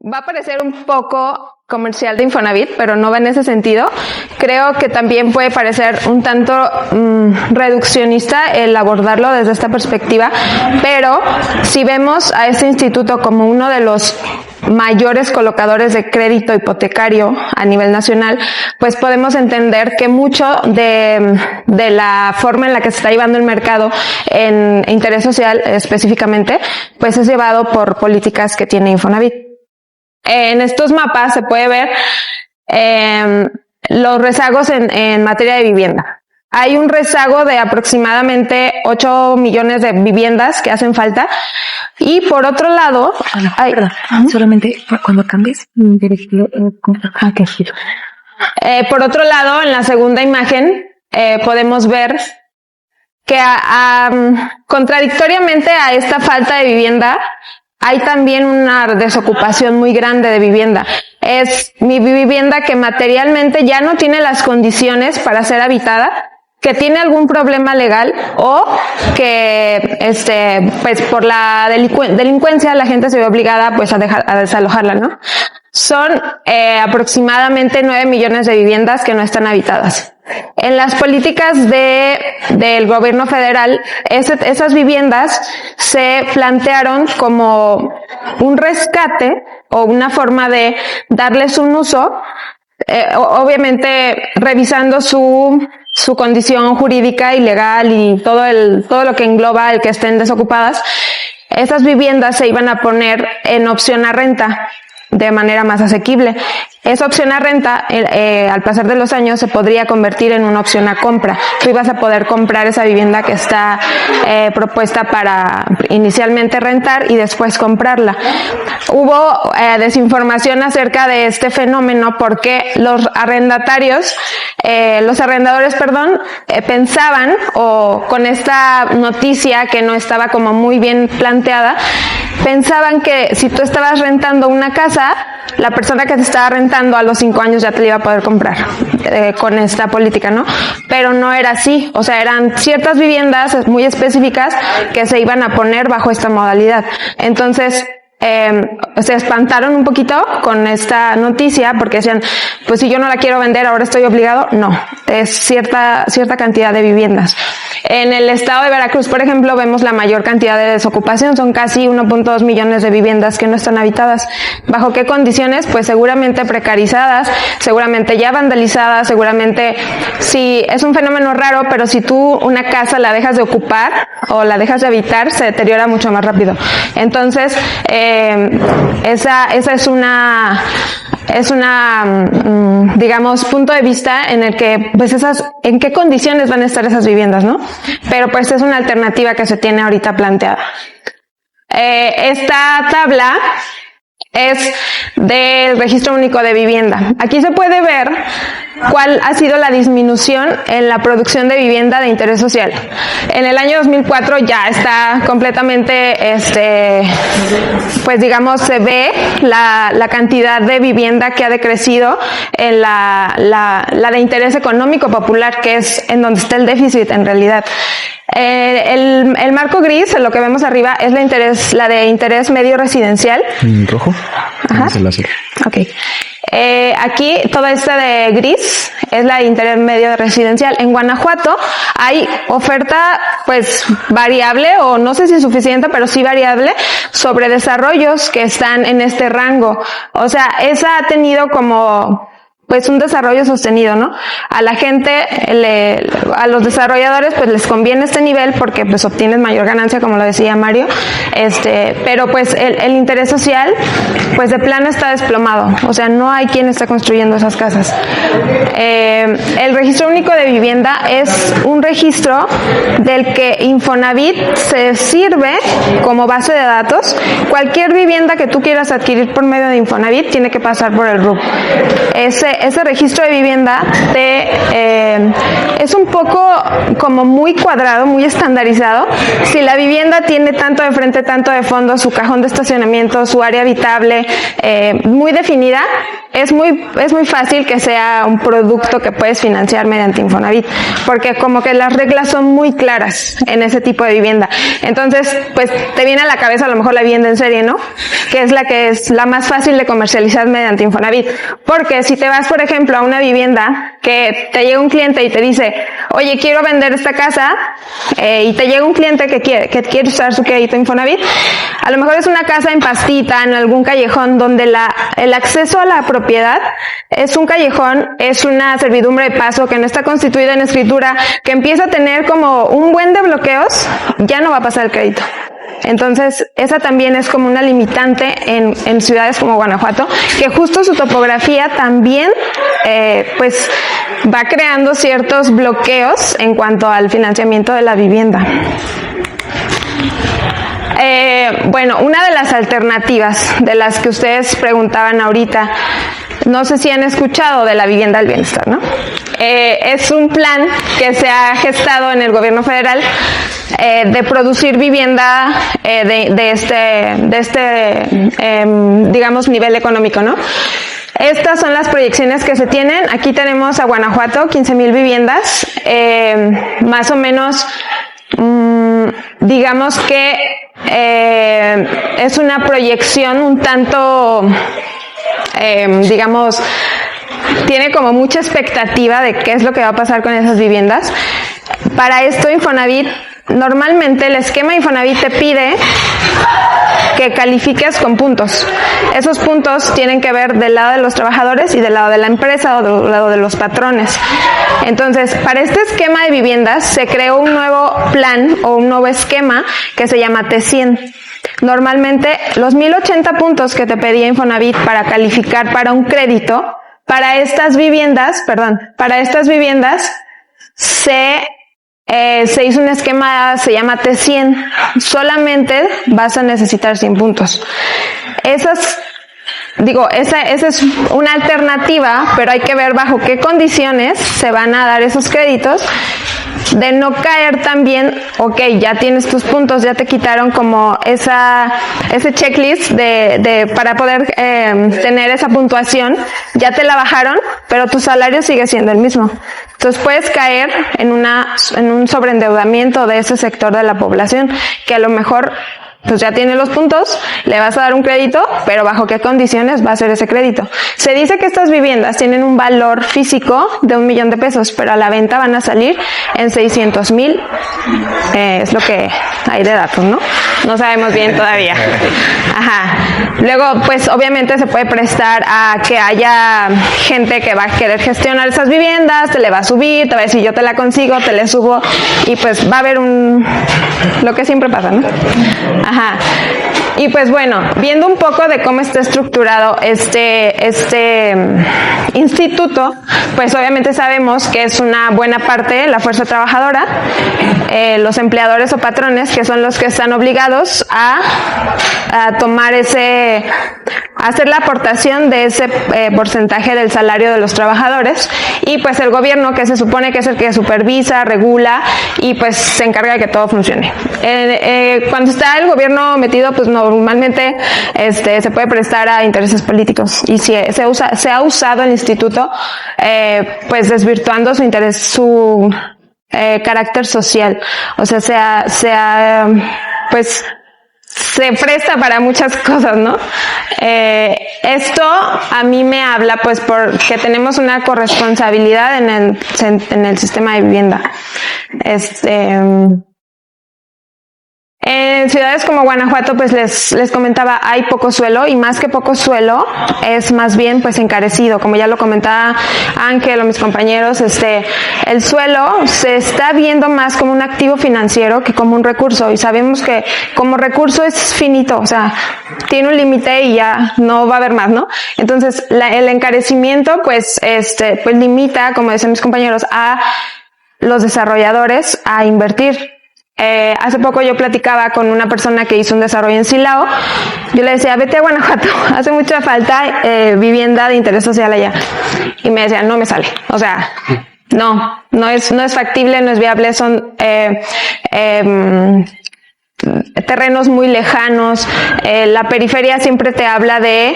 Va a parecer un poco comercial de Infonavit, pero no va en ese sentido. Creo que también puede parecer un tanto reduccionista el abordarlo desde esta perspectiva, pero si vemos a este instituto como uno de los mayores colocadores de crédito hipotecario a nivel nacional, pues podemos entender que mucho de la forma en la que se está llevando el mercado en interés social específicamente, pues es llevado por políticas que tiene Infonavit. En estos mapas se puede ver los rezagos en materia de vivienda. Hay un rezago de aproximadamente 8 millones de viviendas que hacen falta. Y por otro lado, solamente cuando cambies, por otro lado, en la segunda imagen, podemos ver que contradictoriamente a esta falta de vivienda, hay también una desocupación muy grande de vivienda. Es mi vivienda que materialmente ya no tiene las condiciones para ser habitada, que tiene algún problema legal o que pues por la delincuencia la gente se ve obligada pues a desalojarla, ¿no? Son aproximadamente 9 millones de viviendas que no están habitadas. En las políticas del gobierno federal, esas viviendas se plantearon como un rescate o una forma de darles un uso, obviamente revisando su condición jurídica y legal y todo lo que engloba el que estén desocupadas. Esas viviendas se iban a poner en opción a renta de manera más asequible. Esa opción a renta, al pasar de los años, se podría convertir en una opción a compra. Tú ibas a poder comprar esa vivienda que está propuesta para inicialmente rentar y después comprarla. Hubo desinformación acerca de este fenómeno porque los arrendadores, pensaban, o con esta noticia que no estaba como muy bien planteada, pensaban que si tú estabas rentando una casa, la persona que te estaba rentando a los 5 años ya te la iba a poder comprar con esta política, ¿no? Pero no era así. O sea, eran ciertas viviendas muy específicas que se iban a poner bajo esta modalidad. Entonces, se espantaron un poquito con esta noticia porque decían, pues si yo no la quiero vender, ahora estoy obligado. No, es cierta cantidad de viviendas. En el estado de Veracruz, por ejemplo, vemos la mayor cantidad de desocupación, son casi 1.2 millones de viviendas que no están habitadas. ¿Bajo qué condiciones? Pues seguramente precarizadas, seguramente ya vandalizadas, seguramente sí, es un fenómeno raro, pero si tú una casa la dejas de ocupar o la dejas de habitar, se deteriora mucho más rápido. Entonces, esa es una digamos punto de vista en el que pues en qué condiciones van a estar esas viviendas, ¿no? Pero pues es una alternativa que se tiene ahorita planteada. Esta tabla es del Registro Único de Vivienda. Aquí se puede ver cuál ha sido la disminución en la producción de vivienda de interés social. En el año 2004 ya está completamente, pues digamos, se ve la cantidad de vivienda que ha decrecido en la de interés económico popular, que es en donde está el déficit en realidad. El marco gris, lo que vemos arriba, es la de interés medio residencial. ¿Rojo? Ajá. Es el azul. Okay. Aquí, toda esta de gris es la de interés medio residencial. En Guanajuato hay oferta, pues, variable, o no sé si suficiente, pero sí variable, sobre desarrollos que están en este rango. O sea, esa ha tenido como pues un desarrollo sostenido, ¿no? A la gente, a los desarrolladores, pues les conviene este nivel porque pues obtienes mayor ganancia, como lo decía Mario, pero pues el interés social, pues de plano está desplomado, o sea, no hay quien está construyendo esas casas. El Registro Único de Vivienda es un registro del que Infonavit se sirve como base de datos. Cualquier vivienda que tú quieras adquirir por medio de Infonavit tiene que pasar por el RUP. ese registro de vivienda es un poco como muy cuadrado, muy estandarizado. Si la vivienda tiene tanto de frente, tanto de fondo, su cajón de estacionamiento, su área habitable, muy definida, es muy fácil que sea un producto que puedes financiar mediante Infonavit, porque como que las reglas son muy claras en ese tipo de vivienda. Entonces, pues te viene a la cabeza a lo mejor la vivienda en serie, ¿no? Que es la más fácil de comercializar mediante Infonavit. Porque si te vas, por ejemplo, a una vivienda que te llega un cliente y te dice, oye, quiero vender esta casa, y te llega un cliente que quiere usar su crédito Infonavit, a lo mejor es una casa en Pastita, en algún callejón donde el acceso a la propiedad es un callejón, es una servidumbre de paso que no está constituida en escritura, que empieza a tener como un buen de bloqueos, ya no va a pasar el crédito. Entonces, esa también es como una limitante en ciudades como Guanajuato, que justo su topografía también, pues, va creando ciertos bloqueos en cuanto al financiamiento de la vivienda. Bueno, una de las alternativas de las que ustedes preguntaban ahorita, no sé si han escuchado de la vivienda del bienestar, ¿no? Es un plan que se ha gestado en el gobierno federal de producir vivienda de este digamos, nivel económico, ¿no? Estas son las proyecciones que se tienen. Aquí tenemos a Guanajuato, 15,000 viviendas, más o menos, digamos que es una proyección un tanto, digamos, tiene como mucha expectativa de qué es lo que va a pasar con esas viviendas. Para esto Infonavit, normalmente el esquema Infonavit te pide que califiques con puntos. Esos puntos tienen que ver del lado de los trabajadores y del lado de la empresa o del lado de los patrones. Entonces, para este esquema de viviendas se creó un nuevo plan o un nuevo esquema que se llama T100. Normalmente, los 1,080 puntos que te pedía Infonavit para calificar para un crédito, para estas viviendas se hizo un esquema, se llama T100. Solamente vas a necesitar 100 puntos. Esa es una alternativa, pero hay que ver bajo qué condiciones se van a dar esos créditos, de no caer también, ya tienes tus puntos, ya te quitaron como ese checklist para poder tener esa puntuación, ya te la bajaron, pero tu salario sigue siendo el mismo. Entonces puedes caer en un sobreendeudamiento de ese sector de la población, que a lo mejor pues ya tiene los puntos, le vas a dar un crédito, pero ¿bajo qué condiciones va a ser ese crédito? Se dice que estas viviendas tienen un valor físico de 1,000,000 de pesos, pero a la venta van a salir en 600,000, es lo que hay de datos, ¿no? No sabemos bien todavía. Ajá. Luego, pues obviamente se puede prestar a que haya gente que va a querer gestionar esas viviendas, te le va a subir, te va a decir yo te la consigo, te le subo, y pues va a haber lo que siempre pasa, ¿no? Ajá. Y pues bueno, viendo un poco de cómo está estructurado este instituto, pues obviamente sabemos que es una buena parte la fuerza trabajadora, los empleadores o patrones, que son los que están obligados a tomar hacer la aportación de ese porcentaje del salario de los trabajadores, y pues el gobierno, que se supone que es el que supervisa, regula y pues se encarga de que todo funcione. Cuando está el gobierno metido, pues normalmente se puede prestar a intereses políticos, y si se ha usado el instituto pues desvirtuando su carácter social. O sea, pues se presta para muchas cosas, ¿no? Esto a mí me habla pues porque tenemos una corresponsabilidad en el sistema de vivienda. En ciudades como Guanajuato, pues les comentaba, hay poco suelo, y más que poco suelo, es más bien pues encarecido. Como ya lo comentaba Ángel o mis compañeros, el suelo se está viendo más como un activo financiero que como un recurso, y sabemos que como recurso es finito, o sea, tiene un límite y ya no va a haber más, ¿no? Entonces, el encarecimiento pues limita, como decían mis compañeros, a los desarrolladores a invertir. hace poco yo platicaba con una persona que hizo un desarrollo en Silao. Yo le decía, vete a Guanajuato, hace mucha falta vivienda de interés social allá. Y me decía, no me sale. O sea, no es factible, no es viable, son terrenos muy lejanos. La periferia siempre te habla de,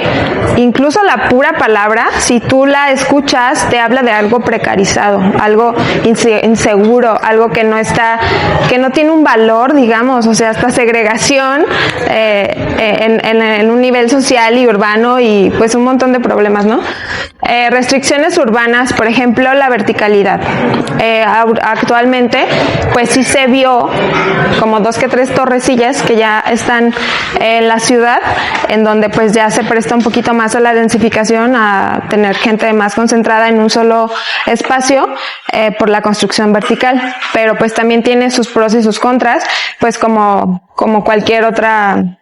incluso la pura palabra, si tú la escuchas, te habla de algo precarizado, algo inseguro, algo que no tiene un valor, digamos, o sea, hasta segregación en un nivel social y urbano, y pues un montón de problemas, ¿no? Restricciones urbanas, por ejemplo, la verticalidad. Actualmente, pues sí se vio como 2 que 3 torrecillas que ya están en la ciudad, en donde pues ya se presta un poquito más a la densificación, a tener gente más concentrada en un solo espacio, por la construcción vertical. Pero pues también tiene sus pros y sus contras, pues como cualquier otra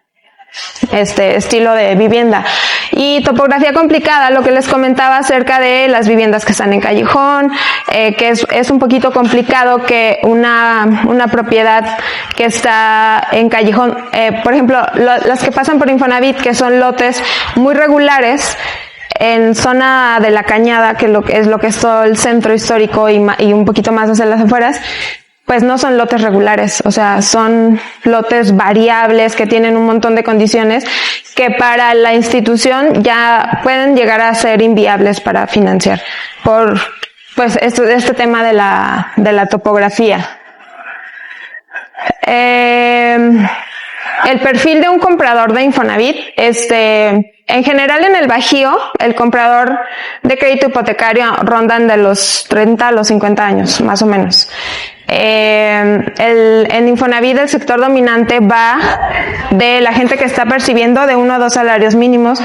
estilo de vivienda. Y topografía complicada, lo que les comentaba acerca de las viviendas que están en callejón, que es un poquito complicado que una propiedad que está en callejón, por ejemplo, las que pasan por Infonavit, que son lotes muy regulares en zona de la Cañada, que es lo que es todo el centro histórico y un poquito más hacia las afueras, pues no son lotes regulares, o sea, son lotes variables que tienen un montón de condiciones que para la institución ya pueden llegar a ser inviables para financiar por pues este tema de la topografía. El perfil de un comprador de Infonavit, en general en el Bajío, el comprador de crédito hipotecario rondan de los 30 a los 50 años, más o menos. En Infonavit el sector dominante va de la gente que está percibiendo de 1 a 2 salarios mínimos,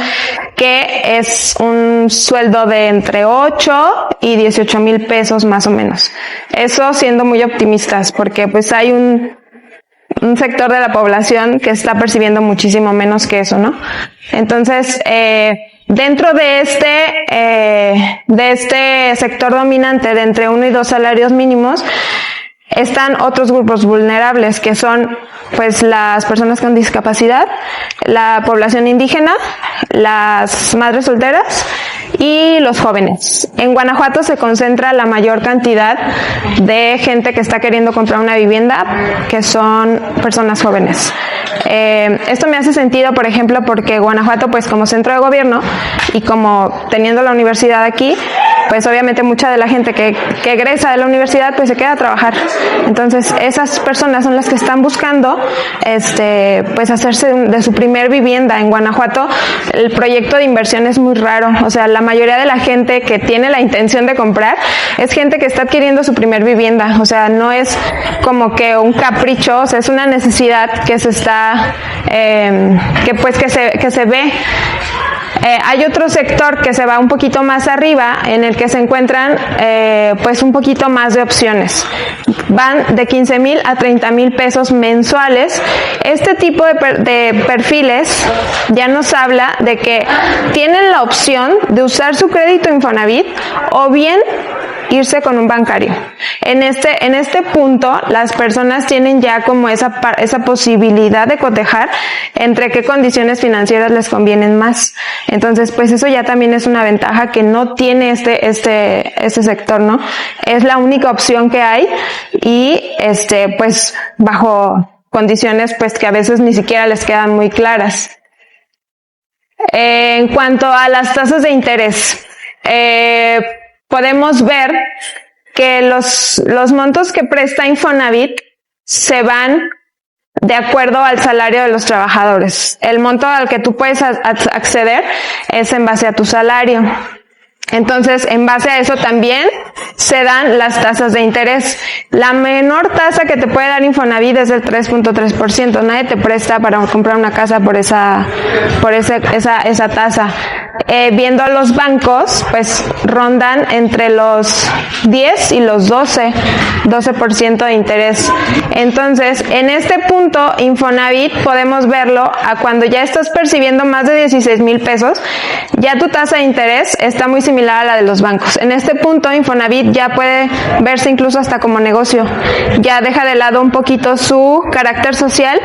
que es un sueldo de entre 8 y 18,000 pesos más o menos. Eso siendo muy optimistas, porque pues hay un sector de la población que está percibiendo muchísimo menos que eso, ¿no? Entonces, dentro de este sector dominante de entre 1 y 2 salarios mínimos, están otros grupos vulnerables, que son pues las personas con discapacidad, la población indígena, las madres solteras y los jóvenes. En Guanajuato se concentra la mayor cantidad de gente que está queriendo comprar una vivienda, que son personas jóvenes. Esto me hace sentido, por ejemplo, porque Guanajuato, pues como centro de gobierno y como teniendo la universidad aquí, pues obviamente mucha de la gente que egresa de la universidad pues se queda a trabajar. Entonces esas personas son las que están buscando pues hacerse de su primer vivienda. En Guanajuato el proyecto de inversión es muy raro, o sea, la mayoría de la gente que tiene la intención de comprar es gente que está adquiriendo su primer vivienda, o sea, no es como que un capricho, o sea, es una necesidad que se está que se ve. Hay otro sector que se va un poquito más arriba, en el que se encuentran pues un poquito más de opciones. Van de 15,000 a 30,000 pesos mensuales. Este tipo de perfiles ya nos habla de que tienen la opción de usar su crédito Infonavit o bien irse con un bancario. En este punto, las personas tienen ya como esa posibilidad de cotejar entre qué condiciones financieras les convienen más. Entonces, pues eso ya también es una ventaja que no tiene este sector, ¿no? Es la única opción que hay y pues bajo condiciones pues que a veces ni siquiera les quedan muy claras. En cuanto a las tasas de interés, podemos ver que los montos que presta Infonavit se van de acuerdo al salario de los trabajadores. El monto al que tú puedes acceder es en base a tu salario. Entonces, en base a eso también se dan las tasas de interés. La menor tasa que te puede dar Infonavit es del 3.3%. Nadie te presta para comprar una casa por esa tasa. Viendo a los bancos, pues rondan entre los 10 y los 12% de interés. Entonces, en este punto, Infonavit podemos verlo a cuando ya estás percibiendo más de 16,000 pesos, ya tu tasa de interés está muy similar a la de los bancos. En este punto, Infonavit ya puede verse incluso hasta como negocio. Ya deja de lado un poquito su carácter social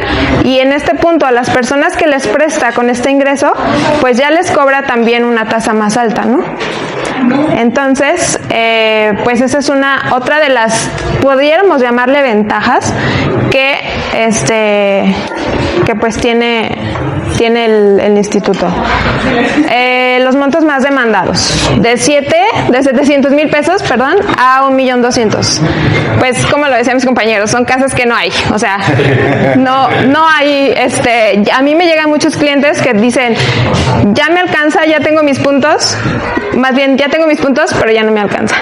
y en este punto a las personas que les presta con este ingreso, pues ya les cobra también una tasa más alta, ¿no? Entonces, pues esa es otra de las, pudiéramos llamarle ventajas que pues tiene el instituto. Los montos más demandados, de 700,000 pesos, perdón, a 1,200,000. Pues como lo decían mis compañeros, son casas que no hay, o sea, no hay, a mí me llegan muchos clientes que dicen, ya me alcanza, ya tengo mis puntos, más bien ya tengo mis puntos, pero ya no me alcanza.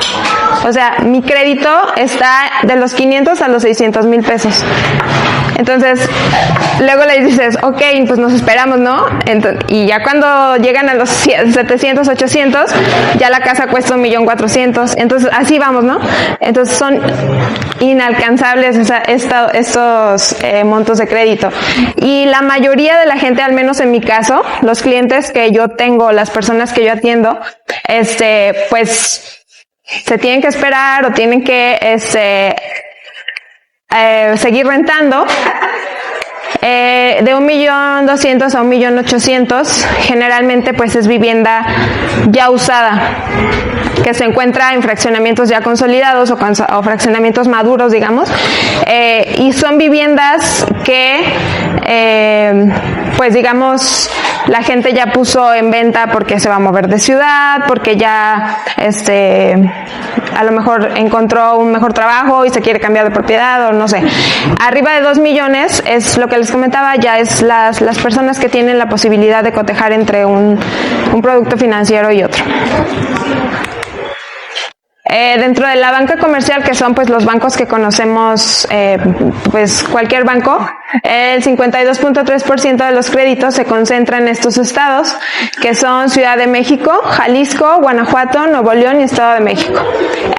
O sea, mi crédito está de los 500 a los 600,000 pesos. Entonces, luego le dices, ok, pues nos esperamos, ¿no? Y ya cuando llegan a los 700, 800, ya la casa cuesta 1,400,000. Entonces, así vamos, ¿no? Entonces, son inalcanzables estos montos de crédito. Y la mayoría de la gente, al menos en mi caso, los clientes que yo tengo, las personas que yo atiendo, pues se tienen que esperar o tienen que seguir rentando. De 1,200,000 a 1,800,000, generalmente pues es vivienda ya usada, que se encuentra en fraccionamientos ya consolidados o fraccionamientos maduros, digamos, y son viviendas que pues digamos la gente ya puso en venta porque se va a mover de ciudad, porque ya a lo mejor encontró un mejor trabajo y se quiere cambiar de propiedad o no sé. Arriba de 2 millones es lo que les comentaba, ya es las personas que tienen la posibilidad de cotejar entre un producto financiero y otro. Dentro de la banca comercial, que son pues los bancos que conocemos, pues cualquier banco, el 52.3% de los créditos se concentra en estos estados, que son Ciudad de México, Jalisco, Guanajuato, Nuevo León y Estado de México.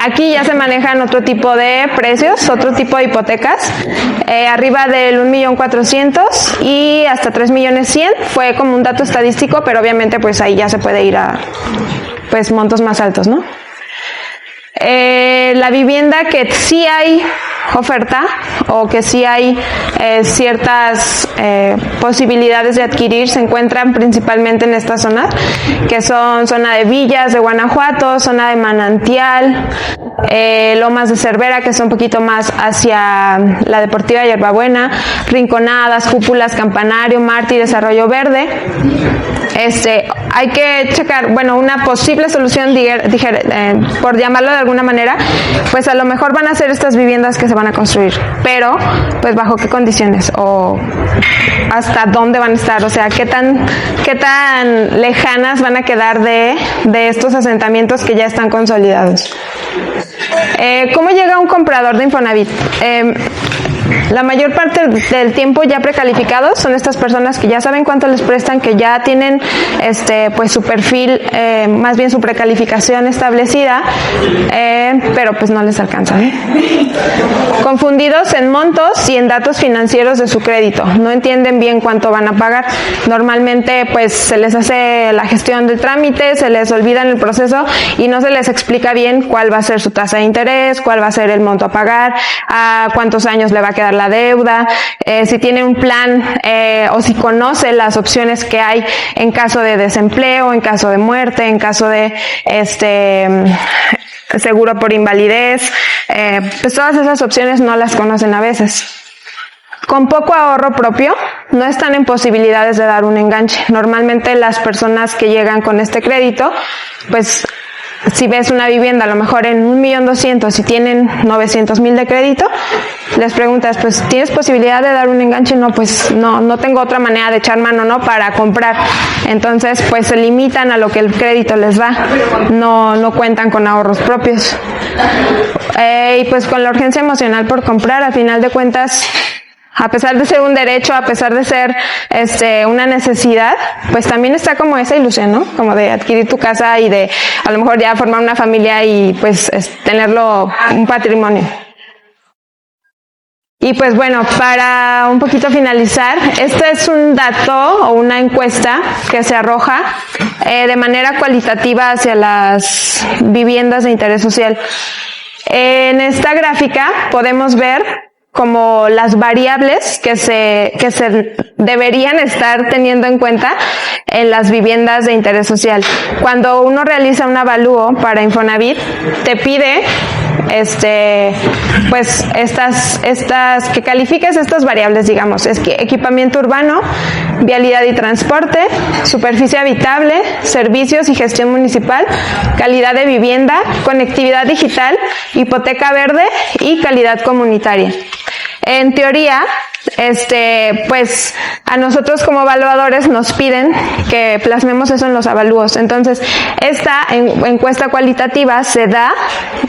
Aquí ya se manejan otro tipo de precios, otro tipo de hipotecas, arriba del 1,400,000 y hasta 3,100,000, fue como un dato estadístico, pero obviamente pues ahí ya se puede ir a pues montos más altos, ¿no? La vivienda que sí hay oferta o que sí hay ciertas posibilidades de adquirir se encuentran principalmente en esta zona, que son zona de Villas de Guanajuato, zona de Manantial, Lomas de Cervera, que es un poquito más hacia la Deportiva Hierbabuena, Rinconadas, Cúpulas, Campanario, Mártires, Arroyo Verde. Hay que checar, bueno, una posible solución, por llamarlo de alguna manera, pues a lo mejor van a ser estas viviendas que se van a construir, pero pues bajo qué condiciones o hasta dónde van a estar, o sea, qué tan lejanas van a quedar de estos asentamientos que ya están consolidados. ¿Cómo llega un comprador de Infonavit? La mayor parte del tiempo ya precalificados son estas personas que ya saben cuánto les prestan, que ya tienen pues su perfil, más bien su precalificación establecida, pero pues no les alcanza, ¿eh? Confundidos en montos y en datos financieros de su crédito, no entienden bien cuánto van a pagar. Normalmente pues se les hace la gestión del trámite, se les olvida en el proceso y no se les explica bien cuál va a ser su tasa de interés, cuál va a ser el monto a pagar, a cuántos años le va a quedar la deuda, si tiene un plan o si conoce las opciones que hay en caso de desempleo, en caso de muerte, en caso de seguro por invalidez, pues todas esas opciones no las conocen a veces. Con poco ahorro propio, no están en posibilidades de dar un enganche. Normalmente las personas que llegan con este crédito, pues si ves una vivienda a lo mejor en 1,200,000 y tienen 900,000 de crédito, les preguntas, pues ¿tienes posibilidad de dar un enganche? No, pues no tengo otra manera de echar mano, ¿no? Para comprar. Entonces, pues se limitan a lo que el crédito les da. No cuentan con ahorros propios. Y pues con la urgencia emocional por comprar, a final de cuentas, a pesar de ser un derecho, a pesar de ser una necesidad, pues también está como esa ilusión, ¿no? Como de adquirir tu casa y de a lo mejor ya formar una familia y pues tenerlo un patrimonio. Y pues bueno, para un poquito finalizar, este es un dato o una encuesta que se arroja de manera cualitativa hacia las viviendas de interés social. En esta gráfica podemos ver como las variables que se deberían estar teniendo en cuenta en las viviendas de interés social. Cuando uno realiza un avalúo para Infonavit, te pide pues que califiques estas variables, digamos, es que equipamiento urbano, vialidad y transporte, superficie habitable, servicios y gestión municipal, calidad de vivienda, conectividad digital, hipoteca verde y calidad comunitaria. En teoría, pues a nosotros como evaluadores nos piden que plasmemos eso en los avalúos. Entonces, esta encuesta cualitativa se da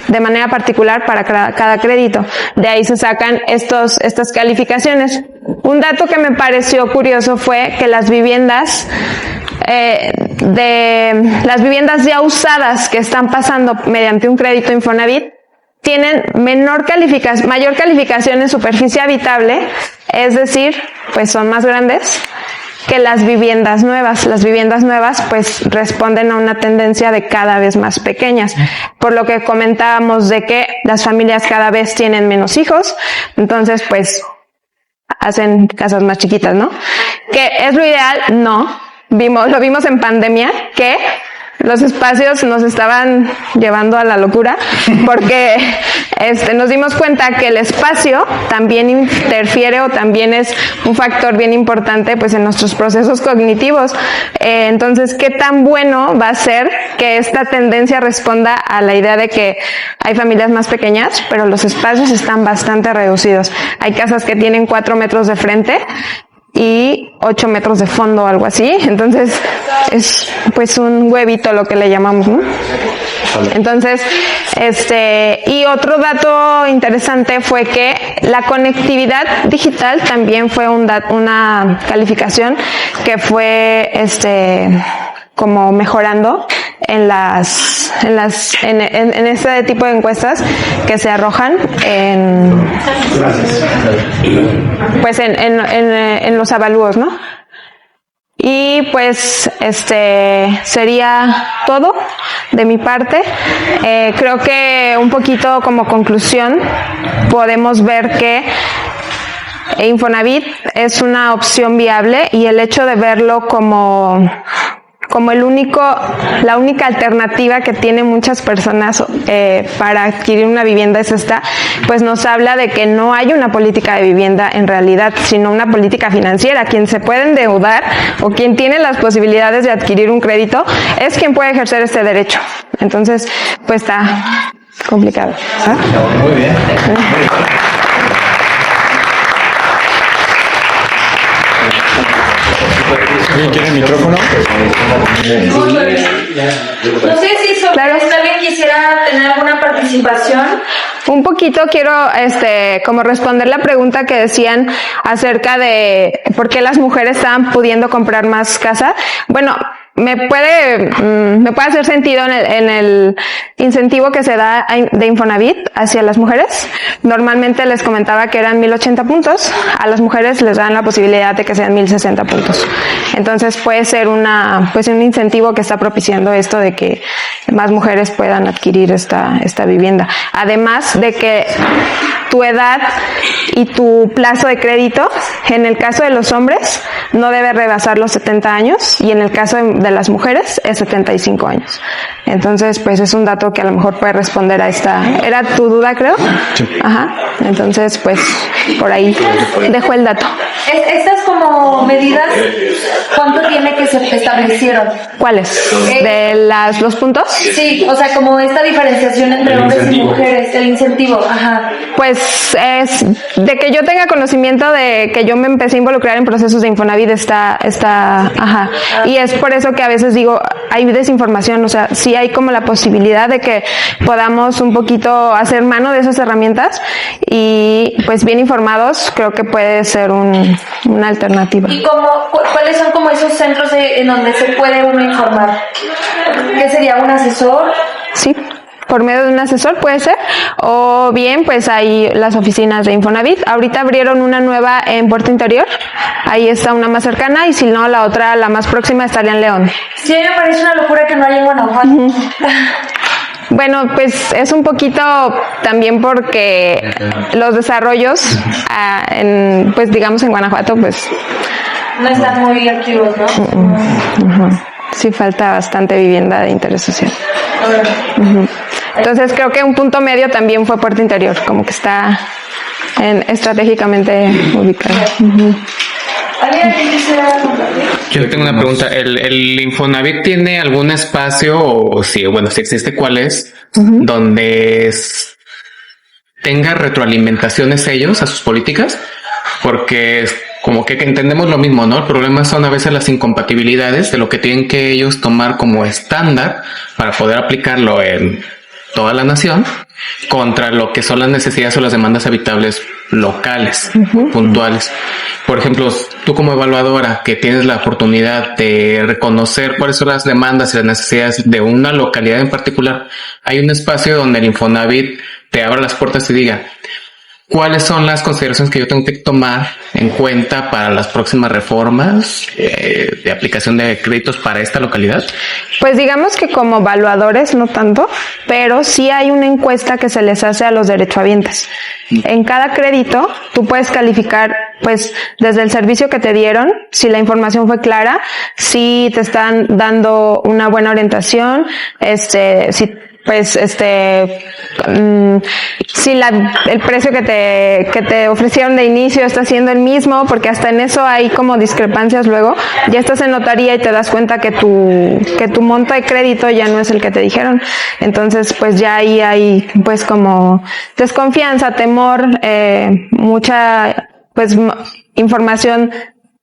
de manera particular para cada crédito. De ahí se sacan estas calificaciones. Un dato que me pareció curioso fue que las viviendas ya usadas que están pasando mediante un crédito Infonavit tienen mayor calificación en superficie habitable, es decir, pues son más grandes que las viviendas nuevas. Las viviendas nuevas pues responden a una tendencia de cada vez más pequeñas, por lo que comentábamos de que las familias cada vez tienen menos hijos, entonces pues hacen casas más chiquitas, ¿no? ¿Que es lo ideal? No. Lo vimos en pandemia, que los espacios nos estaban llevando a la locura, porque nos dimos cuenta que el espacio también interfiere o también es un factor bien importante pues en nuestros procesos cognitivos. Entonces, ¿qué tan bueno va a ser que esta tendencia responda a la idea de que hay familias más pequeñas, pero los espacios están bastante reducidos? Hay casas que tienen 4 metros de frente y 8 metros de fondo, algo así. Entonces, es pues un huevito lo que le llamamos, ¿no? Entonces, y otro dato interesante fue que la conectividad digital también fue una calificación que fue, como mejorando en este tipo de encuestas que se arrojan en los avalúos, ¿no? Y pues sería todo de mi parte. Creo que un poquito como conclusión podemos ver que Infonavit es una opción viable, y el hecho de verlo como la única alternativa que tienen muchas personas para adquirir una vivienda es esta, pues nos habla de que no hay una política de vivienda en realidad, sino una política financiera. Quien se puede endeudar o quien tiene las posibilidades de adquirir un crédito es quien puede ejercer este derecho. Entonces, pues está complicado, ¿sabes? Muy bien. ¿Alguien quiere el micrófono? No sé si sobre esto alguien quisiera tener alguna participación. Un poquito quiero como responder la pregunta que decían acerca de por qué las mujeres estaban pudiendo comprar más casa. Bueno, me puede hacer sentido en el incentivo que se da de Infonavit hacia las mujeres. Normalmente les comentaba que eran 1080 puntos, a las mujeres les dan la posibilidad de que sean 1060 puntos. Entonces puede ser un incentivo que está propiciando esto de que más mujeres puedan adquirir esta vivienda. Además de que tu edad y tu plazo de crédito, en el caso de los hombres, no debe rebasar los 70 años, y en el caso de las mujeres es 75 años. Entonces, pues es un dato que a lo mejor puede responder a esta. ¿Era tu duda, creo? Sí. Ajá. Entonces, pues por ahí dejo el dato. Estas como medidas, ¿cuánto tiene que se establecieron? ¿Cuáles? ¿De los puntos? Sí, o sea, como esta diferenciación entre hombres y mujeres, el incentivo, ajá. Pues es de que yo tenga conocimiento de que yo me empecé a involucrar en procesos de Infonavit ajá. Y es por eso que a veces digo, hay desinformación, o sea, sí hay como la posibilidad de que podamos un poquito hacer mano de esas herramientas, y pues bien informados creo que puede ser una alternativa. ¿Y cuáles son como esos centros en donde se puede uno informar? ¿Qué sería un asesor? Sí. por medio de un asesor, puede ser, o bien pues hay las oficinas de Infonavit. Ahorita abrieron una nueva en Puerto Interior, ahí está una más cercana, y si no, la otra, la más próxima, estaría en León. Sí, me parece una locura que no haya en Guanajuato. Bueno, pues es un poquito también porque los desarrollos, pues digamos en Guanajuato, pues No están muy activos, ¿no? sí falta bastante vivienda de interés social. Entonces creo que un punto medio también fue Puerto Interior, como que está estratégicamente ubicado. ¿Alguien quisiera compartir? Yo tengo una pregunta. ¿El Infonavit tiene algún espacio, o si existe, cuál es, donde tenga retroalimentaciones ellos a sus políticas? Porque como que entendemos lo mismo, ¿no? El problema son a veces las incompatibilidades de lo que tienen que ellos tomar como estándar para poder aplicarlo en toda la nación contra lo que son las necesidades o las demandas habitables locales, puntuales. Por ejemplo, tú como evaluadora que tienes la oportunidad de reconocer cuáles son las demandas y las necesidades de una localidad en particular, hay un espacio donde el Infonavit te abra las puertas y diga: ¿cuáles son las consideraciones que yo tengo que tomar en cuenta para las próximas reformas de aplicación de créditos para esta localidad? Pues digamos que como evaluadores no tanto, pero sí hay una encuesta que se les hace a los derechohabientes. En cada crédito tú puedes calificar pues desde el servicio que te dieron, si la información fue clara, si te están dando una buena orientación, si el precio que te ofrecieron de inicio está siendo el mismo, porque hasta en eso hay como discrepancias luego. Ya estás en notaría y te das cuenta que tu monto de crédito ya no es el que te dijeron. Entonces, pues ya ahí hay pues como desconfianza, temor, mucha pues información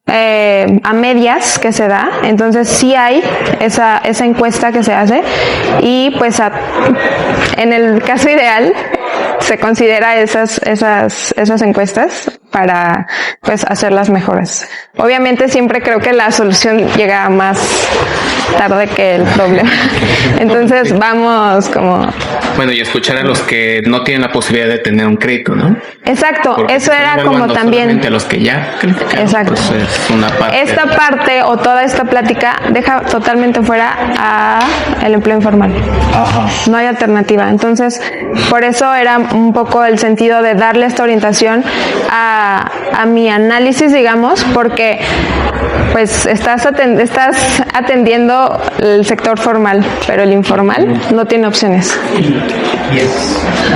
a medias que se da. Entonces sí hay esa encuesta que se hace, y pues en el caso ideal se considera esas encuestas para pues hacer las mejoras. Obviamente siempre creo que la solución llega más tarde que el problema. Entonces vamos como... Bueno, y escuchar a los que no tienen la posibilidad de tener un crédito, ¿no? Exacto, Porque eso era como también... a los que ya calificaron. Exacto. Pues es una parte. Esta parte o toda esta plática deja totalmente fuera a el empleo informal. Ajá. No hay alternativa. Entonces, por eso era un poco el sentido de darle esta orientación a mi análisis, digamos, porque pues estás atendiendo el sector formal, pero el informal no tiene opciones.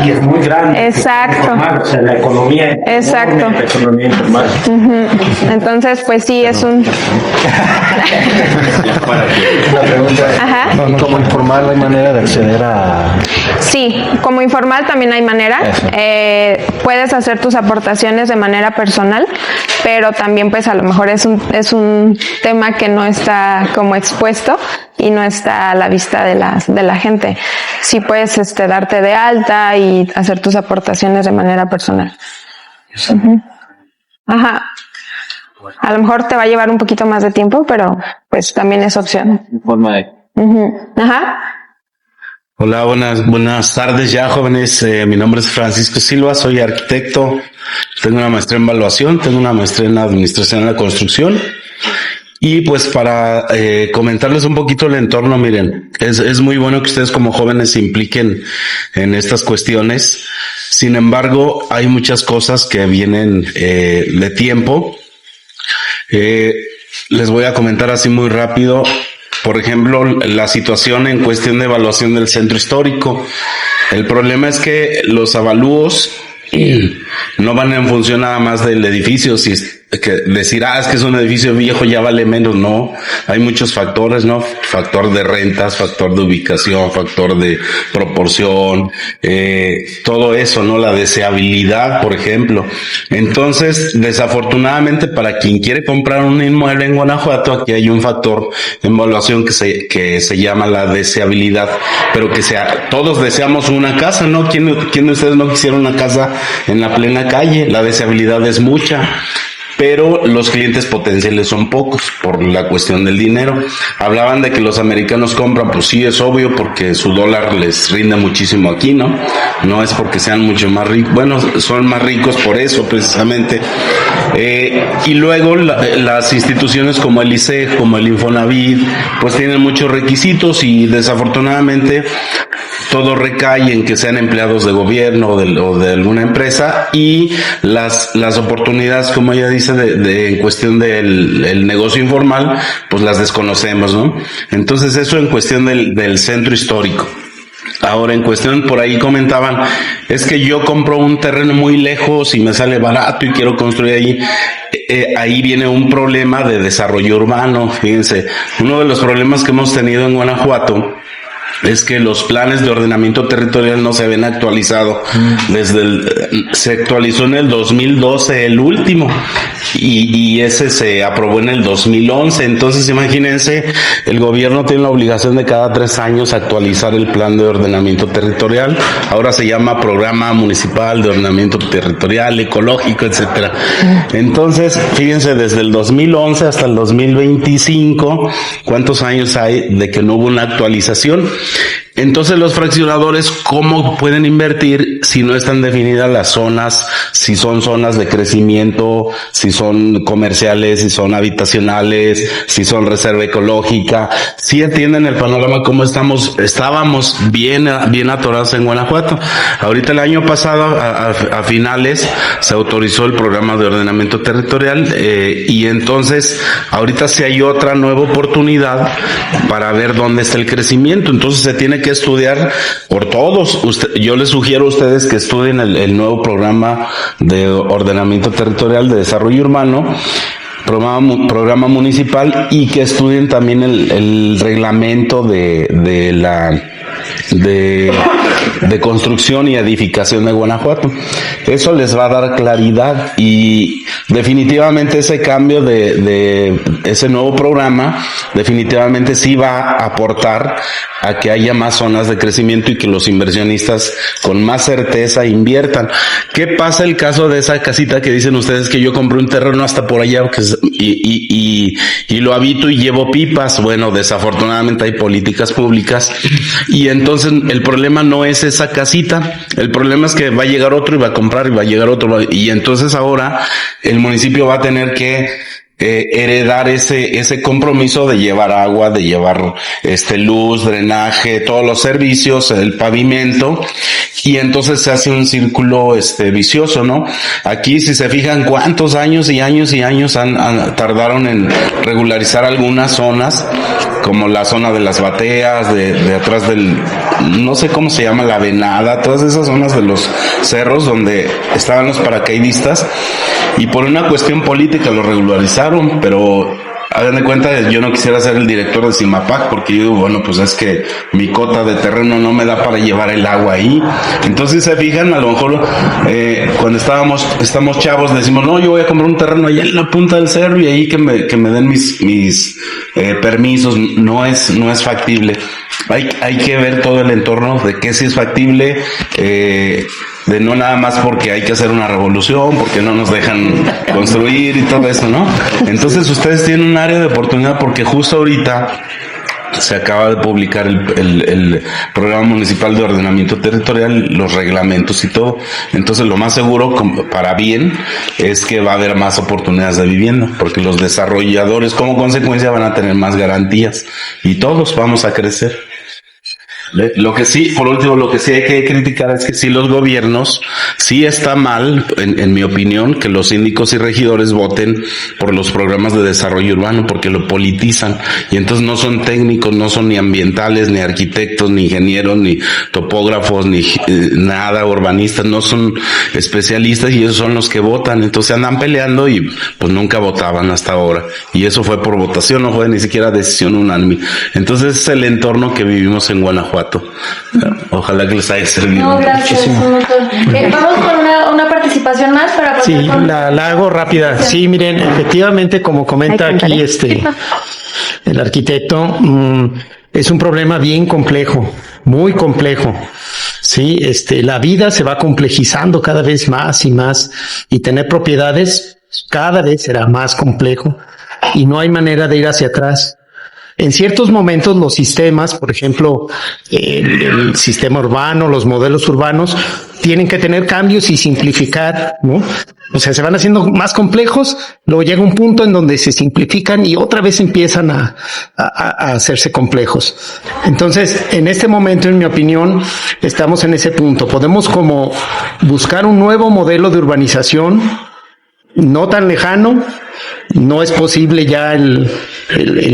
Y es muy grande. Exacto. Informal, o sea, la economía. Exacto. La economía informal. Entonces, pues sí, es un... La pregunta es, Ajá. ¿como informal hay manera de acceder a...? Sí, como informal también hay manera. Puedes hacer tus aportaciones de manera personal, pero también pues a lo mejor es un tema que no está como expuesto y no está a la vista de la gente. Sí puedes darte de alta y hacer tus aportaciones de manera personal. Ajá. A lo mejor te va a llevar un poquito más de tiempo, pero pues también es opción. Ajá. Hola, buenas tardes ya, jóvenes. Mi nombre es Francisco Silva, soy arquitecto, tengo una maestría en evaluación, tengo una maestría en administración de la construcción. Y pues para comentarles un poquito el entorno, miren, es muy bueno que ustedes como jóvenes se impliquen en estas cuestiones. Sin embargo, hay muchas cosas que vienen de tiempo. Les voy a comentar así muy rápido. Por ejemplo, la situación en cuestión de evaluación del centro histórico. El problema es que los avalúos no van en función nada más del edificio. Si es que decir, es que es un edificio viejo, ya vale menos. No, hay muchos factores, ¿no? Factor de rentas, factor de ubicación, factor de proporción, todo eso, ¿no? La deseabilidad, por ejemplo. Entonces, desafortunadamente, para quien quiere comprar un inmueble en Guanajuato, aquí hay un factor de evaluación que se llama la deseabilidad, pero todos deseamos una casa, ¿no? ¿Quién de ustedes no quisiera una casa en la plena calle? La deseabilidad es mucha. pero los clientes potenciales son pocos por la cuestión del dinero. Hablaban de que los americanos compran, pues sí, es obvio, porque su dólar les rinde muchísimo aquí, ¿no? No es porque sean mucho más ricos, bueno, son más ricos por eso precisamente. Y luego las instituciones como el ICE, como el Infonavit, pues tienen muchos requisitos y desafortunadamente todo recae en que sean empleados de gobierno o de alguna empresa, y las oportunidades, como ella dice, en cuestión del negocio informal, pues las desconocemos, ¿no? Entonces eso en cuestión del centro histórico. Ahora, en cuestión, por ahí comentaban, es que yo compro un terreno muy lejos y me sale barato y quiero construir ahí. Ahí viene un problema de desarrollo urbano. Fíjense, uno de los problemas que hemos tenido en Guanajuato es que los planes de ordenamiento territorial no se habían actualizado. Se actualizó en el 2012 el último, y ese se aprobó en el 2011. Entonces imagínense, el gobierno tiene la obligación de cada 3 años actualizar el plan de ordenamiento territorial. Ahora se llama Programa Municipal de Ordenamiento Territorial, Ecológico, etcétera. Entonces, fíjense, desde el 2011 hasta el 2025, ¿cuántos años hay de que no hubo una actualización? Entonces los fraccionadores, ¿cómo pueden invertir si no están definidas las zonas? Si son zonas de crecimiento, si son comerciales, si son habitacionales, si son reserva ecológica. ¿Sí entienden el panorama cómo estábamos bien atorados en Guanajuato? Ahorita el año pasado, a finales, se autorizó el programa de ordenamiento territorial, y entonces ahorita sí hay otra nueva oportunidad para ver dónde está el crecimiento. Entonces se tiene que estudiar por todos. Yo les sugiero a ustedes que estudien el nuevo programa de ordenamiento territorial de desarrollo urbano, programa municipal, y que estudien también el reglamento de construcción y edificación de Guanajuato. Eso les va a dar claridad, y definitivamente ese cambio de ese nuevo programa definitivamente sí va a aportar a que haya más zonas de crecimiento y que los inversionistas con más certeza inviertan. ¿Qué pasa el caso de esa casita que dicen ustedes que yo compré un terreno hasta por allá y lo habito y llevo pipas? Bueno, desafortunadamente hay políticas públicas, y entonces el problema no es esa casita, el problema es que va a llegar otro y va a comprar, y va a llegar otro, y entonces ahora el municipio va a tener que heredar ese compromiso de llevar agua, de llevar luz, drenaje, todos los servicios, el pavimento, y entonces se hace un círculo vicioso, ¿no? Aquí, si se fijan, cuántos años y años y años tardaron en regularizar algunas zonas, como la zona de las bateas, de atrás no sé cómo se llama, la Venada, todas esas zonas de los cerros donde estaban los paracaidistas, y por una cuestión política lo regularizaron, pero hagan de cuenta, yo no quisiera ser el director de Cimapac, porque yo digo, bueno, pues es que mi cota de terreno no me da para llevar el agua ahí. Entonces, se fijan, a lo mejor cuando estamos chavos decimos, no, yo voy a comprar un terreno allá en la punta del cerro y ahí que me den mis permisos. No es factible. Hay que ver todo el entorno de que sí es factible, de no nada más porque hay que hacer una revolución, porque no nos dejan construir y todo eso, ¿no? Entonces ustedes tienen un área de oportunidad, porque justo ahorita se acaba de publicar el programa municipal de ordenamiento territorial, los reglamentos y todo. Entonces lo más seguro, para bien, es que va a haber más oportunidades de vivienda, porque los desarrolladores como consecuencia van a tener más garantías y todos vamos a crecer. Lo que sí, por último, lo que sí hay que criticar es que sí, los gobiernos, sí está mal, en mi opinión, que los síndicos y regidores voten por los programas de desarrollo urbano, porque lo politizan, y entonces no son técnicos, no son ni ambientales, ni arquitectos, ni ingenieros, ni topógrafos, ni nada, urbanistas, no son especialistas, y esos son los que votan. Entonces andan peleando y pues nunca votaban hasta ahora, y eso fue por votación, no fue ni siquiera decisión unánime. Entonces es el entorno que vivimos en Guanajuato. Ojalá que les haya servido. No, gracias, vamos con una participación más para sí, la hago rápida. Sí, miren, efectivamente, como comenta aquí el arquitecto, es un problema bien complejo, muy complejo. Sí, la vida se va complejizando cada vez más y más, y tener propiedades Cada vez será más complejo y no hay manera de ir hacia atrás. En ciertos momentos los sistemas, por ejemplo, el sistema urbano, los modelos urbanos, tienen que tener cambios y simplificar, ¿no? O sea, se van haciendo más complejos, luego llega un punto en donde se simplifican y otra vez empiezan a hacerse complejos. Entonces, en este momento, en mi opinión, estamos en ese punto. Podemos como buscar un nuevo modelo de urbanización, no tan lejano. No es posible ya el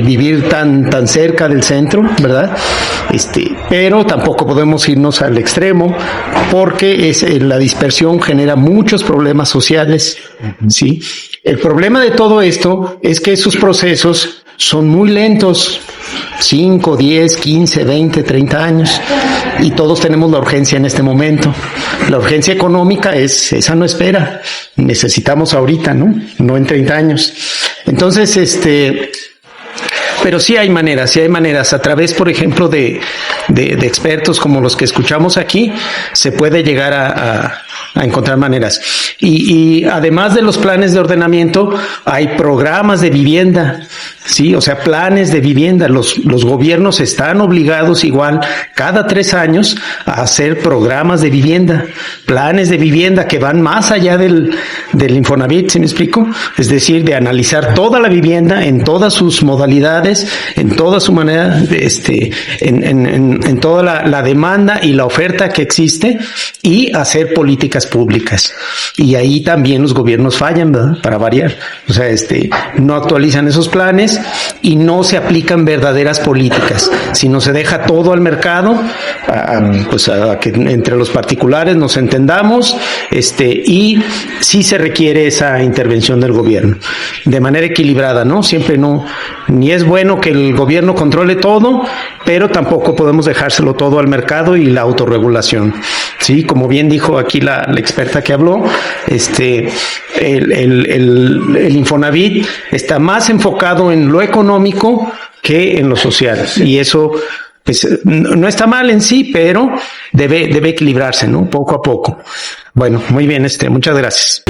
vivir tan cerca del centro, ¿verdad? Pero tampoco podemos irnos al extremo porque la dispersión genera muchos problemas sociales, ¿sí? El problema de todo esto es que esos procesos son muy lentos, 5, 10, 15, 20, 30 años, y todos tenemos la urgencia en este momento. La urgencia económica esa no espera, necesitamos ahorita, ¿no? No en 30 años. Entonces, pero sí hay maneras, a través, por ejemplo, de expertos como los que escuchamos aquí, se puede llegar a encontrar maneras. Y además de los planes de ordenamiento, hay programas de vivienda, sí, o sea, planes de vivienda. Los gobiernos están obligados igual cada 3 años a hacer programas de vivienda, planes de vivienda que van más allá del Infonavit, ¿sí me explico? Es decir, de analizar toda la vivienda en todas sus modalidades, en toda su manera, en toda la demanda y la oferta que existe, y hacer políticas públicas. Y ahí también los gobiernos fallan, ¿verdad? Para variar. O sea, no actualizan esos planes y no se aplican verdaderas políticas, sino se deja todo al mercado, a que entre los particulares nos entendamos, y sí se requiere esa intervención del gobierno de manera equilibrada, ¿no? Siempre ni es bueno que el gobierno controle todo, pero tampoco podemos dejárselo todo al mercado y la autorregulación. Sí, como bien dijo aquí la experta que habló, el Infonavit está más enfocado en lo económico que en lo social, y eso pues no está mal en sí, pero debe equilibrarse, ¿no? Poco a poco. Bueno, muy bien, muchas gracias.